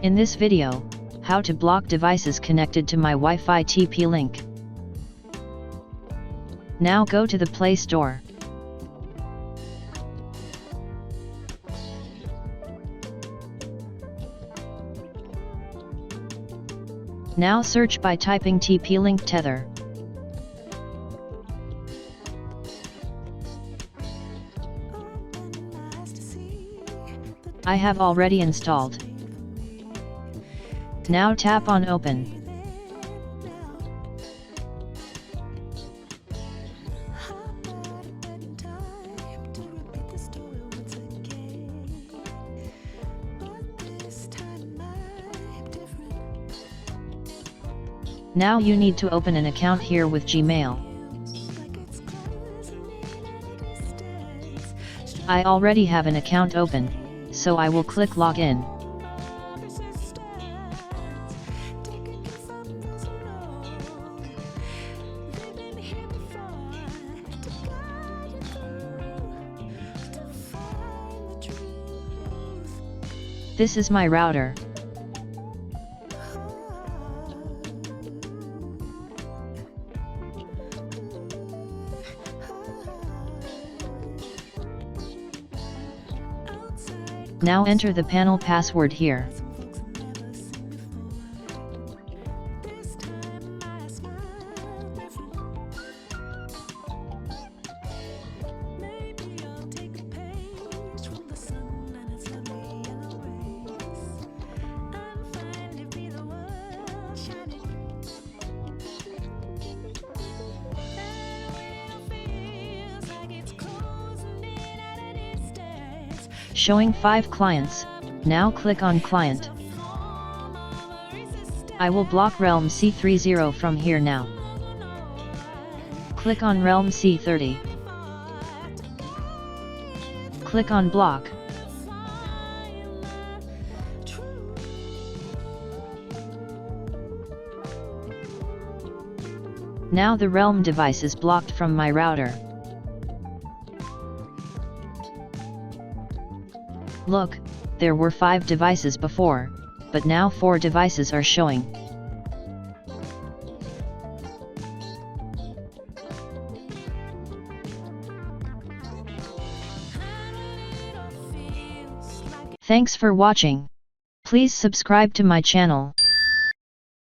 In this video, how to block devices connected to my Wi-Fi TP-Link. Now go to the Play Store. Now search by typing TP-Link Tether. I have already installed. Now tap on Open. Now you need to open an account here with Gmail. I already have an account open, so I will click Login. This is my router. Now enter the panel password here. Showing 5 clients, now click on Client. I will block Realme C30 from here now. Click on Realme C30. Click on Block. Now the Realme device is blocked from my router. Look, there were 5 devices before, but now 4 devices are showing. Thanks for watching. Please subscribe to my channel.